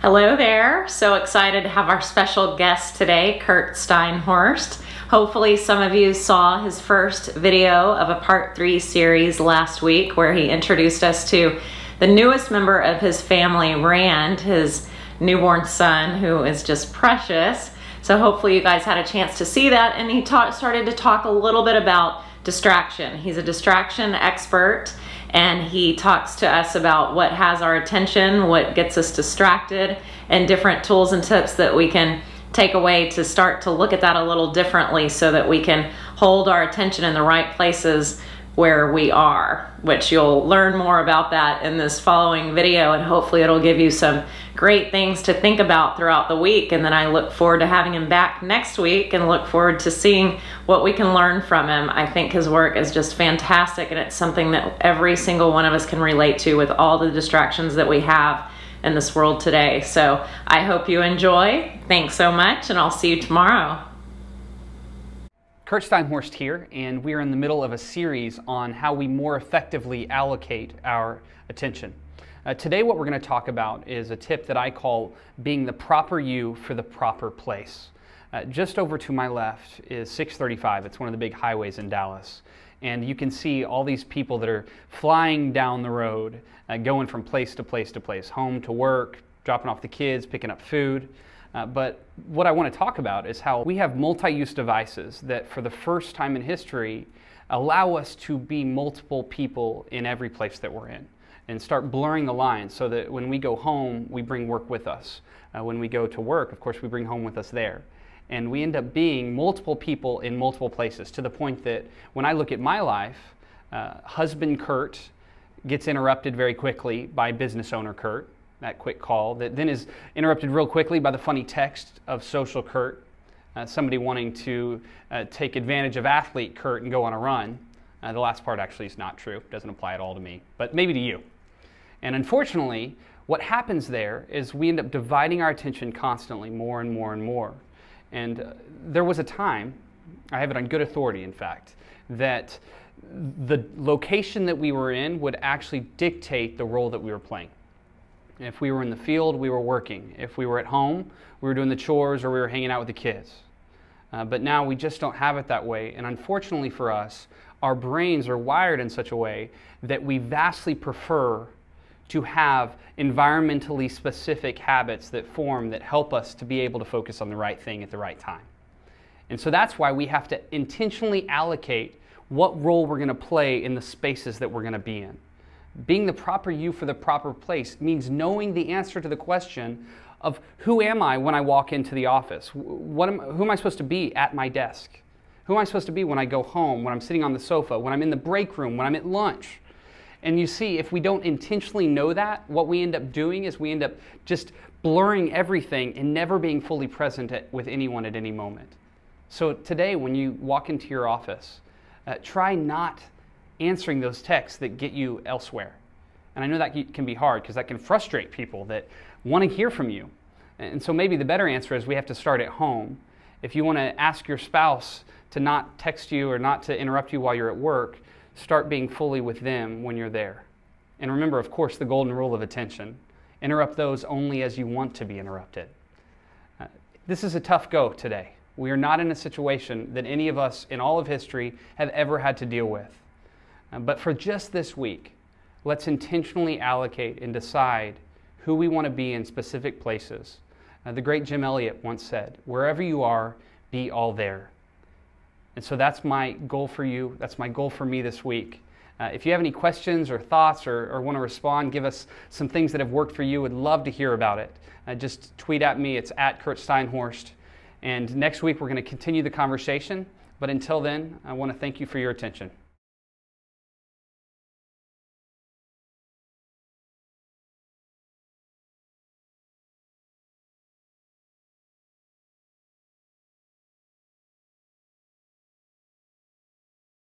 Hello there. So excited to have our special guest today, Curt Steinhorst. Hopefully some of you saw his first video of a part 3 series last week where he introduced us to the newest member of his family, Rand, his newborn son, who is just precious. So hopefully you guys had a chance to see that, and he started to talk a little bit about distraction. He's a distraction expert, and he talks to us about what has our attention, what gets us distracted, and different tools and tips that we can take away to start to look at that a little differently so that we can hold our attention in the right places where we are, which you'll learn more about that in this following video, and hopefully it'll give you some great things to think about throughout the week. And then I look forward to having him back next week and look forward to seeing what we can learn from him. I think his work is just fantastic, and it's something that every single one of us can relate to with all the distractions that we have in this world today. So I hope you enjoy. Thanks so much, and I'll see you tomorrow. Curt Steinhorst here, and we are in the middle of a series on how we more effectively allocate our attention. Today what we're going to talk about is a tip that I call being the proper you for the proper place. Just over to my left is 635. It's one of the big highways in Dallas. And you can see all these people that are flying down the road, going from place to place to place, home to work, dropping off the kids, picking up food. But what I want to talk about is how we have multi-use devices that for the first time in history allow us to be multiple people in every place that we're in, and start blurring the lines so that when we go home, we bring work with us. When we go to work, of course, we bring home with us there. And we end up being multiple people in multiple places, to the point that when I look at my life, husband Curt gets interrupted very quickly by business owner Curt, that quick call that then is interrupted real quickly by the funny text of social Curt, somebody wanting to take advantage of athlete Curt and go on a run. The last part actually is not true, doesn't apply at all to me, but maybe to you. And unfortunately, what happens there is we end up dividing our attention constantly, more and more and more. And there was a time, I have it on good authority in fact, that the location that we were in would actually dictate the role that we were playing. If we were in the field, we were working. If we were at home, we were doing the chores or we were hanging out with the kids. But now we just don't have it that way. And unfortunately for us, our brains are wired in such a way that we vastly prefer to have environmentally specific habits that form that help us to be able to focus on the right thing at the right time. And so that's why we have to intentionally allocate what role we're going to play in the spaces that we're going to be in. Being the proper you for the proper place means knowing the answer to the question of who am I when I walk into the office? Who am I supposed to be at my desk? Who am I supposed to be when I go home, when I'm sitting on the sofa, when I'm in the break room, when I'm at lunch? And you see, if we don't intentionally know that, what we end up doing is we end up just blurring everything and never being fully present with anyone at any moment. So today, when you walk into your office, try not answering those texts that get you elsewhere. And I know that can be hard because that can frustrate people that want to hear from you. And so maybe the better answer is we have to start at home. If you want to ask your spouse to not text you or not to interrupt you while you're at work, start being fully with them when you're there. And remember, of course, the golden rule of attention. Interrupt those only as you want to be interrupted. This is a tough go today. We are not in a situation that any of us in all of history have ever had to deal with. But for just this week, let's intentionally allocate and decide who we want to be in specific places. The great Jim Elliot once said, "Wherever you are, be all there." And so that's my goal for you. That's my goal for me this week. If you have any questions or thoughts or want to respond, give us some things that have worked for you. Would love to hear about it. Just tweet at me. It's at Curt Steinhorst. And next week, we're going to continue the conversation. But until then, I want to thank you for your attention.